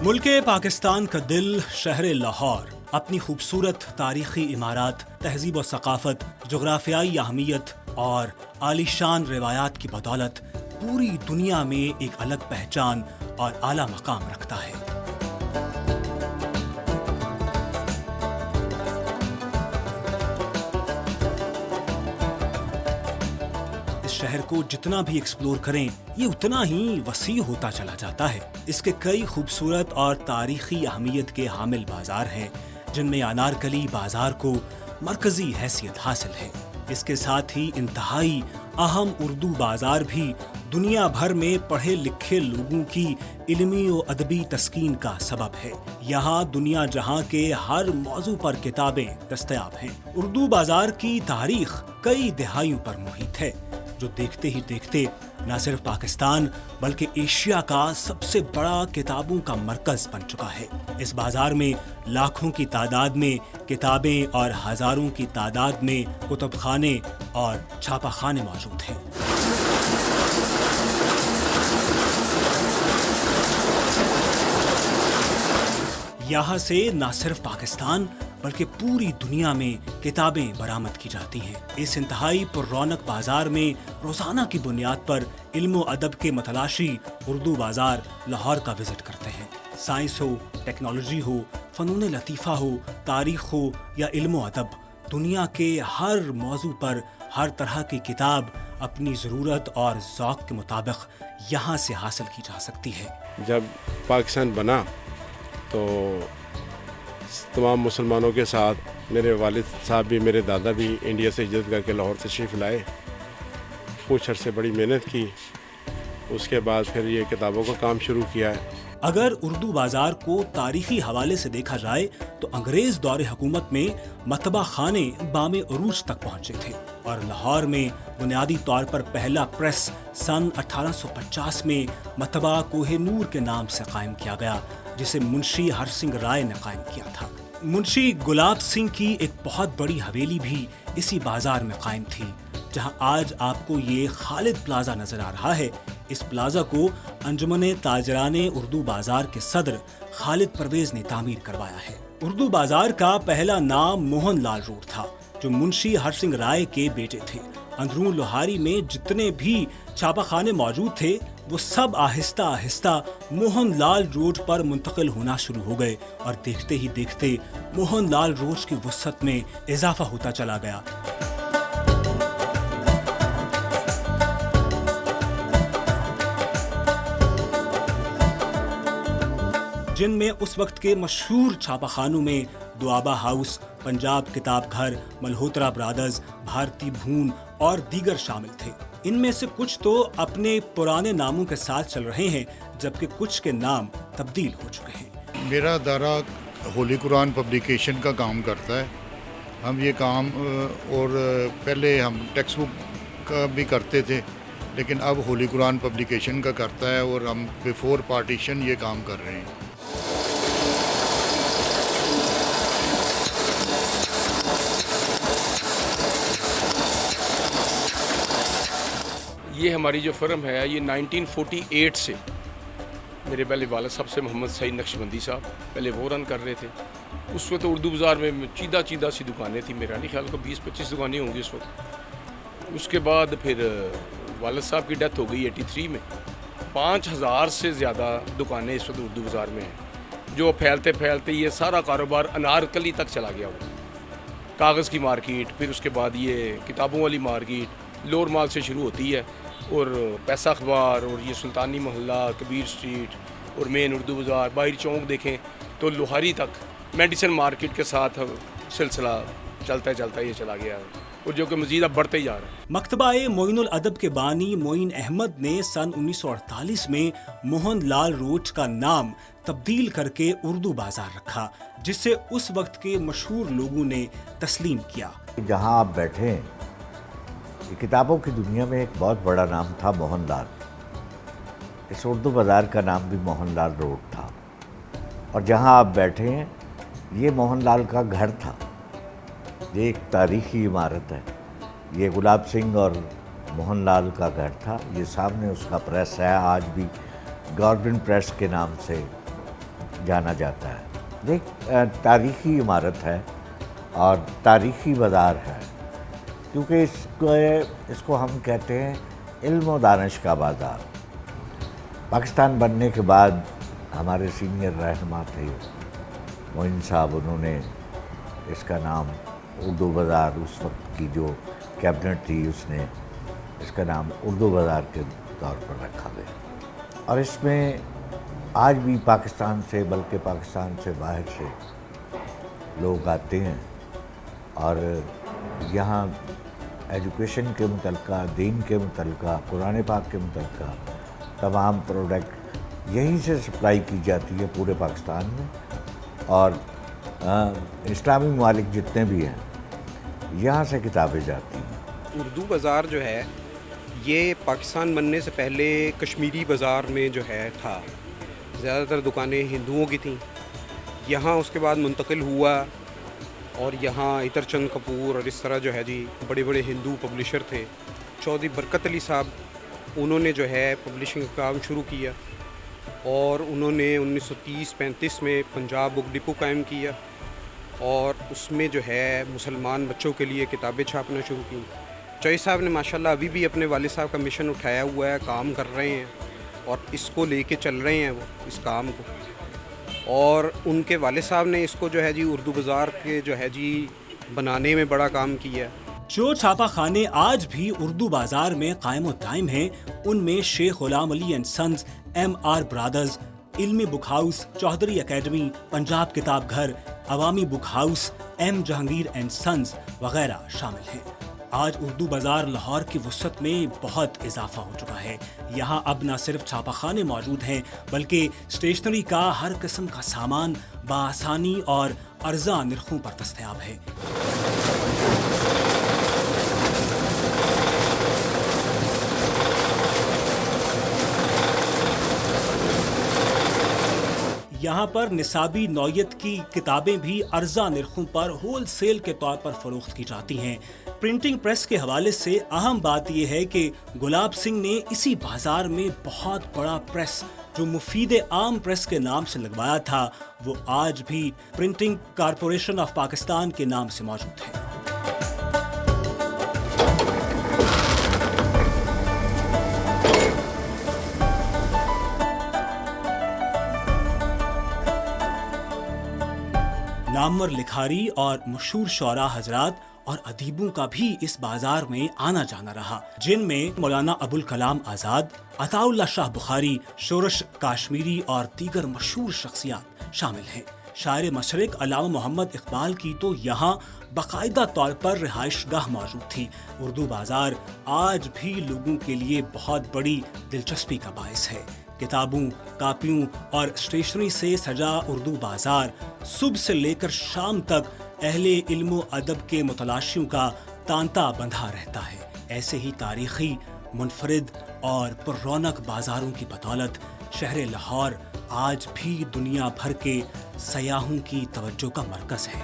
मुल्क पाकिस्तान का दिल शहर लाहौर अपनी खूबसूरत तारीखी इमारत, तहजीब और सकाफत, जोग्राफियाई अहमियत और आलीशान रिवायात की बदौलत पूरी दुनिया में एक अलग पहचान और आला मकाम रखता है। शहर को जितना भी एक्सप्लोर करें, ये उतना ही वसी होता चला जाता है। इसके कई खूबसूरत और तारीखी अहमियत के हामिल बाजार हैं, जिनमें अनारकली बाजार को मरकजी हैसियत हासिल है। इसके साथ ही इंतहाई अहम उर्दू बाजार भी दुनिया भर में पढ़े लिखे लोगों की इल्मी और अदबी तस्कीन का सबब है। यहाँ दुनिया जहाँ के हर मौजू पर किताबें दस्तयाब हैं। उर्दू बाजार की तारीख कई दहाइयों पर मुहित है, जो देखते ही देखते न सिर्फ पाकिस्तान बल्कि एशिया का सबसे बड़ा किताबों का मरकज बन चुका है। इस बाजार में लाखों की तादाद में किताबें और हजारों की तादाद में कुतुबखाने और छापाखाने मौजूद हैं। यहाँ से न सिर्फ पाकिस्तान बल्कि पूरी दुनिया में किताबें बरामद की जाती हैं। इस इंतहाई पुररौनक बाजार में रोजाना की बुनियाद पर इल्म व अदब के मतलाशी उर्दू बाजार लाहौर का विजिट करते हैं। साइंस हो, टेक्नोलॉजी हो, फनून लतीफ़ा हो, तारीख हो या इल्म व अदब, दुनिया के हर मौजू पर हर तरह की किताब अपनी ज़रूरत और ज़ौक़ के मुताबिक यहाँ से हासिल की जा सकती है। जब पाकिस्तान बना तो तमाम मुसलमानों के साथ मेरे वालिद साहब भी, मेरे दादा भी इंडिया से हिजरत करके लाहौर तशरीफ़ लाए। कुछ अरसे बड़ी मेहनत की, उसके बाद फिर ये किताबों का काम शुरू किया है। अगर उर्दू बाजार को तारीखी हवाले से देखा जाए तो अंग्रेज दौरे हुकूमत में मतबा खाने बामे उरूज तक पहुंचे थे और लाहौर में बुनियादी तौर पर पहला प्रेस सन 1850 में मतबा कोहिनूर के नाम से कायम किया गया, जिसे मुंशी हर सिंह राय ने कायम किया था। मुंशी गुलाब सिंह की एक बहुत बड़ी हवेली भी इसी बाजार में कायम थी, जहां आज आपको ये खालिद प्लाजा नजर आ रहा है। इस प्लाजा को अंजुमने ताजराने उर्दू बाजार के सदर खालिद परवेज ने तामीर करवाया है। उर्दू बाजार का पहला नाम मोहन लाल रोड था, जो मुंशी हर सिंह राय के बेटे थे। अंदरून लोहारी में जितने भी छापाखाने मौजूद थे, वो सब आहिस्ता आहिस्ता मोहन लाल रोड पर मुंतकिल होना शुरू हो गए और देखते ही देखते मोहन लाल रोड की वुसअत में इजाफा होता चला गया। जिनमें उस वक्त के मशहूर छापाखानों में दुआबा हाउस, पंजाब किताब घर, मल्होत्रा ब्रादर्स, भारती भून और दीगर शामिल थे। इनमें से कुछ तो अपने पुराने नामों के साथ चल रहे हैं, जबकि कुछ के नाम तब्दील हो चुके हैं। मेरा अदारा होली कुरान पब्लिकेशन का काम करता है। हम ये काम और पहले हम टेक्स्ट बुक का भी करते थे, लेकिन अब होली कुरान पब्लिकेशन का करता है और हम बिफोर पार्टीशन ये काम कर रहे हैं। ये हमारी जो फर्म है, ये 1948 से मेरे पहले वालिद साहब से मोहम्मद सईद नक्शबंदी साहब पहले वो रन कर रहे थे। उस वक्त तो उर्दू बाज़ार में चीदा सी दुकानें थी, मेरा नहीं ख्याल को 20-25 दुकानें होंगी उस वक्त। उसके बाद फिर वालिद साहब की डेथ हो गई 83 में। 5000 से ज़्यादा दुकानें इस वक्त उर्दू बाज़ार में हैं, जो फैलते फैलते ये सारा कारोबार अनारकली तक चला गया हुआ। कागज़ की मार्केट, फिर उसके बाद ये किताबों वाली मार्केट लोअर माल से शुरू होती है और पैसा अखबार और ये सुल्तानी मोहल्ला, कबीर स्ट्रीट और मेन उर्दू बाज़ार, बाहरी चौक देखें तो लोहारी तक मेडिसन मार्केट के साथ सिलसिला चलता ये चला गया है और जो कि मज़ीद अब बढ़ते ही जा रहा है। मकतबा मोइनुल अदब के बानी मोइन अहमद ने सन 1948 में मोहन लाल रोड का नाम तब्दील करके उर्दू बाजार रखा, जिसे उस वक्त के मशहूर लोगों ने तस्लीम किया। जहाँ आप बैठे हैं, किताबों की दुनिया में एक बहुत बड़ा नाम था मोहन लाल। इस उर्दू बाज़ार का नाम भी मोहन लाल रोड था और जहाँ आप बैठे हैं, ये मोहन लाल का घर था। ये एक तारीखी इमारत है। ये गुलाब सिंह और मोहन लाल का घर था। ये सामने उसका प्रेस है, आज भी गवर्नमेंट प्रेस के नाम से جانا جاتا ہے۔ ایک تاریخی عمارت ہے اور تاریخی بازار ہے، کیونکہ اس کو ہم کہتے ہیں علم و دانش کا بازار۔ پاکستان بننے کے بعد ہمارے سینئر رہنما تھے معین صاحب، انہوں نے اس کا نام اردو بازار، اس وقت کی جو کیبنٹ تھی اس نے اس کا نام اردو بازار کے طور پر رکھا گیا۔ اور اس میں آج بھی پاکستان سے بلکہ پاکستان سے باہر سے لوگ آتے ہیں اور یہاں ایجوکیشن کے متعلقہ، دین کے متعلقہ، قرآن پاک کے متعلقہ تمام پروڈکٹ یہیں سے سپلائی کی جاتی ہے پورے پاکستان میں، اور اسلامی ممالک جتنے بھی ہیں یہاں سے کتابیں جاتی ہیں۔ اردو بازار جو ہے یہ پاکستان بننے سے پہلے کشمیری بازار میں جو ہے تھا، زیادہ تر دکانیں ہندوؤں کی تھیں۔ یہاں اس کے بعد منتقل ہوا اور یہاں عطر چند کپور اور اس طرح جو ہے جی بڑے بڑے ہندو پبلشر تھے۔ چودھری برکت علی صاحب انہوں نے جو ہے پبلشنگ کا کام شروع کیا اور انہوں نے 1930-35 میں پنجاب بک ڈپو قائم کیا اور اس میں جو ہے مسلمان بچوں کے لیے کتابیں چھاپنا شروع کی۔ چوئی صاحب نے ماشاءاللہ ابھی بھی اپنے والد صاحب کا مشن اٹھایا ہوا ہے، کام کر رہے ہیں اور اس کو لے کے چل رہے ہیں وہ اس کام کو، اور ان کے والد صاحب نے اس کو جو ہے جی اردو بازار کے جو ہے جی بنانے میں بڑا کام کیا ہے۔ جو چھاپا خانے آج بھی اردو بازار میں قائم و دائم ہیں ان میں Sheikh Ghulam Ali and sons, M R brothers, Ilmi book house, Chaudhry academy, Punjab Kitab Ghar, Awami book house, M Jahangir and sons وغیرہ شامل ہیں۔ آج اردو بازار لاہور کی وسعت میں بہت اضافہ ہو چکا ہے۔ یہاں اب نہ صرف چھاپا خانے موجود ہیں بلکہ اسٹیشنری کا ہر قسم کا سامان بآسانی اور ارزاں نرخوں پر دستیاب ہے۔ یہاں پر نصابی نوعیت کی کتابیں بھی ارزاں نرخوں پر ہول سیل کے طور پر فروخت کی جاتی ہیں۔ پرنٹنگ پریس کے حوالے سے اہم بات یہ ہے کہ گلاب سنگھ نے اسی بازار میں بہت بڑا پریس جو مفید عام پریس کے نام سے لگوایا تھا، وہ آج بھی پرنٹنگ کارپوریشن آف پاکستان کے نام سے موجود ہے۔ نامور لکھاری اور مشہور شعراء حضرات اور ادیبوں کا بھی اس بازار میں آنا جانا رہا، جن میں مولانا ابوالکلام آزاد، عطا اللہ شاہ بخاری، شورش کاشمیری اور دیگر مشہور شخصیات شامل ہیں۔ شاعر مشرق علامہ محمد اقبال کی تو یہاں باقاعدہ طور پر رہائش گاہ موجود تھی۔ اردو بازار آج بھی لوگوں کے لیے بہت بڑی دلچسپی کا باعث ہے۔ کتابوں، کاپیوں اور اسٹیشنری سے سجا اردو بازار صبح سے لے کر شام تک اہل علم و ادب کے متلاشیوں کا تانتا بندھا رہتا ہے۔ ایسے ہی تاریخی، منفرد اور پر رونق بازاروں کی بدولت شہر لاہور آج بھی دنیا بھر کے سیاحوں کی توجہ کا مرکز ہے۔